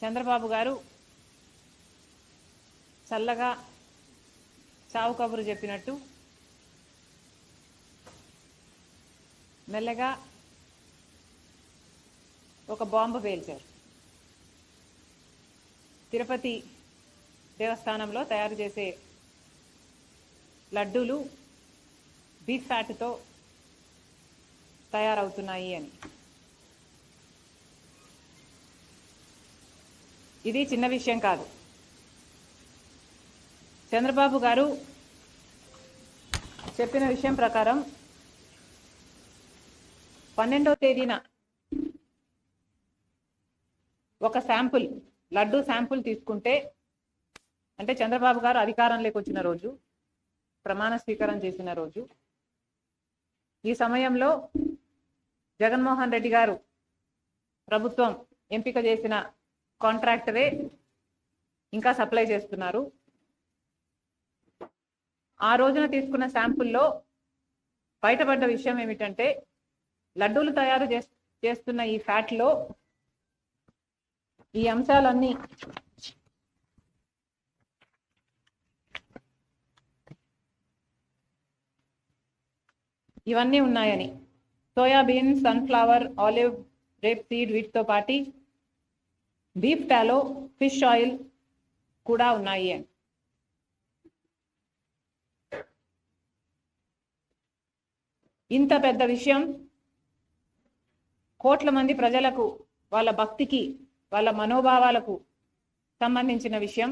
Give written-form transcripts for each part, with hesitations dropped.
చంద్రబాబు గారు చల్లగా చావు కబురు చెప్పినట్టు మెల్లగా ఒక బాంబు పేల్చారు. తిరుపతి దేవస్థానంలో తయారు చేసే లడ్డూలు బీఫ్ ఫ్యాట్తో తయారవుతున్నాయి అని. ఇది చిన్న విషయం కాదు. చంద్రబాబు గారు చెప్పిన విషయం ప్రకారం 12వ తేదీన ఒక శాంపుల్ లడ్డూ శాంపుల్ తీసుకుంటే, అంటే చంద్రబాబు గారు అధికారంలోకి వచ్చిన రోజు, ప్రమాణ స్వీకారం చేసిన రోజు, ఈ సమయంలో జగన్మోహన్ రెడ్డి గారు ప్రభుత్వం ఎంపిక చేసిన కాంట్రాక్టరే ఇంకా సప్లై చేస్తున్నారు. ఆ రోజున తీసుకున్న శాంపుల్లో బయటపడ్డ విషయం ఏమిటంటే, లడ్డూలు తయారు చేస్తున్న ఈ ఫ్యాట్లో ఈ అంశాలన్నీ ఇవన్నీ ఉన్నాయని, soybean, sunflower, olive, rape seed వీటితో పాటు బీఫ్ టాలో, ఫిష్ ఆయిల్ కూడా ఉన్నాయి అని. ఇంత పెద్ద విషయం, కోట్ల మంది ప్రజలకు, వాళ్ళ భక్తికి, వాళ్ళ మనోభావాలకు సంబంధించిన విషయం,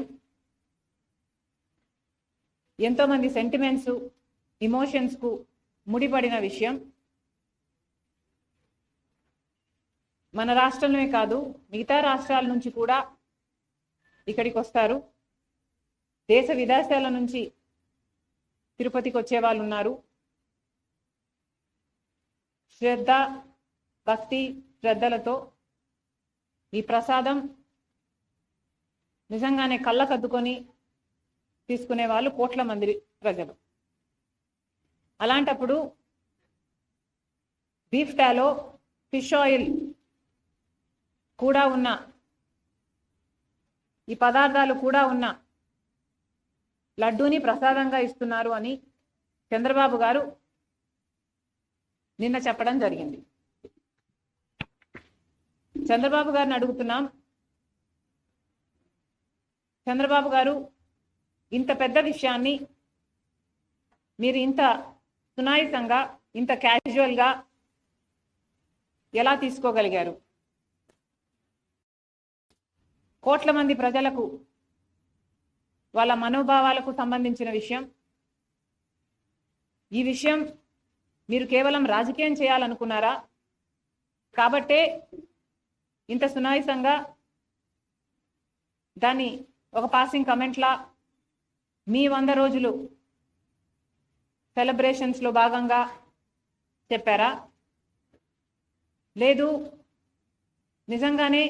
ఎంతో మంది సెంటిమెంట్స్, ఇమోషన్స్కు ముడిపడిన విషయం. మన రాష్ట్రంలోనే కాదు, మిగతా రాష్ట్రాల నుంచి కూడా ఇక్కడికి వస్తారు. దేశ విదేశాల నుంచి తిరుపతికి వచ్చే వాళ్ళు ఉన్నారు. శ్రద్ధ, భక్తి, శ్రద్ధలతో ఈ ప్రసాదం నిజంగానే కళ్ళకద్దుకొని తీసుకునే వాళ్ళు కోట్ల మంది ప్రజలు. అలాంటప్పుడు బీఫ్ టాలో, ఫిష్ ఆయిల్ కూడా ఉన్న, ఈ పదార్థాలు కూడా ఉన్న లడ్డూని ప్రసాదంగా ఇస్తున్నారు అని చంద్రబాబు గారు నిన్న చెప్పడం జరిగింది. చంద్రబాబు గారిని అడుగుతున్నాం, చంద్రబాబు గారు ఇంత పెద్ద విషయాన్ని మీరు ఇంత సునాయాసంగా, ఇంత క్యాజువల్గా ఎలా తీసుకోగలిగారు? కోట్ల మంది ప్రజలకు, వాళ్ళ మనోభావాలకు సంబంధించిన విషయం. ఈ విషయం మీరు కేవలం రాజకీయం చేయాలనుకున్నారా? కాబట్టే ఇంత సునాయాసంగా దాన్ని ఒక పాసింగ్ కమెంట్లా మీ 100 రోజులు సెలబ్రేషన్స్లో భాగంగా చెప్పారా? లేదు, నిజంగానే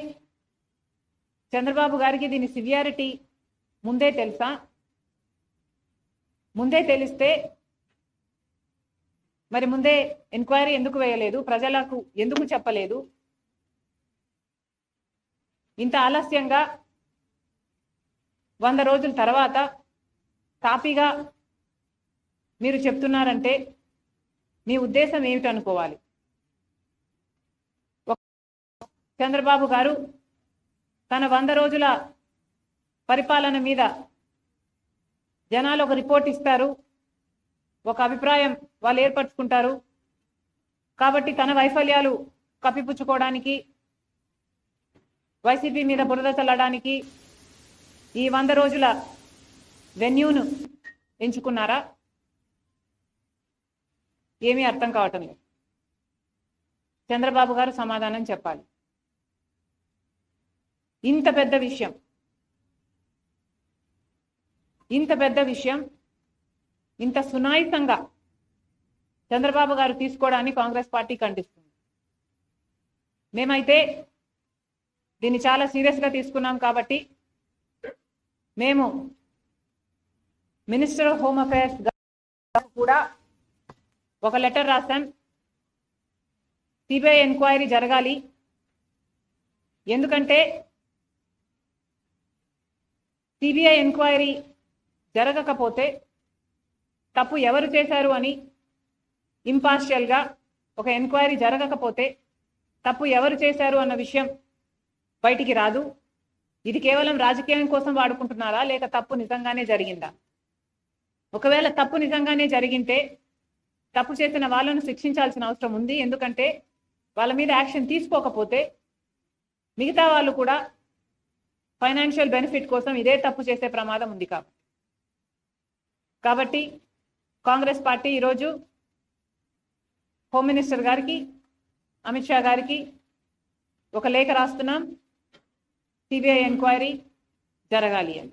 చంద్రబాబు గారికి దీని సివియారిటీ ముందే తెలుసా? ముందే తెలిస్తే మరి ముందే ఎంక్వైరీ ఎందుకు వేయలేదు? ప్రజలకు ఎందుకు చెప్పలేదు? ఇంత ఆలస్యంగా 100 రోజుల తర్వాత తాపీగా మీరు చెప్తున్నారంటే మీ ఉద్దేశం ఏమిటనుకోవాలి? చంద్రబాబు గారు తన 100 రోజుల పరిపాలన మీద జనాలు ఒక రిపోర్ట్ ఇస్తారు, ఒక అభిప్రాయం వాళ్ళు ఏర్పరచుకుంటారు. కాబట్టి తన వైఫల్యాలు కప్పిపుచ్చుకోవడానికి, వైసీపీ మీద బురద చల్లడానికి ఈ 100 రోజుల వెన్యూను ఎంచుకున్నారా? ఏమీ అర్థం కావటం లేదు. చంద్రబాబు గారు సమాధానం చెప్పాలి. ఇంత పెద్ద విషయం, ఇంత పెద్ద విషయం ఇంత సునాయాసంగా చంద్రబాబు గారు తీసుకోవడాన్ని కాంగ్రెస్ పార్టీ ఖండిస్తుంది. మేమైతే దీన్ని చాలా సీరియస్గా తీసుకున్నాం. కాబట్టి మేము మినిస్టర్ ఆఫ్ హోమ్ అఫైర్స్ కూడా ఒక లెటర్ రాశాం. సిబిఐ ఎంక్వైరీ జరగాలి. ఎందుకంటే సిబిఐ ఎంక్వైరీ జరగకపోతే తప్పు ఎవరు చేశారు అని ఇంపార్షియల్గా ఒక ఎంక్వైరీ జరగకపోతే తప్పు ఎవరు చేశారు అన్న విషయం బయటికి రాదు. ఇది కేవలం రాజకీయం కోసం వాడుకుంటున్నారా లేక తప్పు నిజంగానే జరిగిందా? ఒకవేళ తప్పు నిజంగానే జరిగింటే తప్పు చేసిన వాళ్ళను శిక్షించాల్సిన అవసరం ఉంది. ఎందుకంటే వాళ్ళ మీద యాక్షన్ తీసుకోకపోతే మిగతా వాళ్ళు కూడా ఫైనాన్షియల్ బెనిఫిట్ కోసం ఇదే తప్పు చేసే ప్రమాదం ఉంది. కాబట్టి కాంగ్రెస్ పార్టీ ఈరోజు హోమ్ మినిస్టర్ గారికి, అమిత్ షా గారికి ఒక లేఖ రాస్తున్నాం, సిబిఐ ఎంక్వైరీ జరగాలి అని.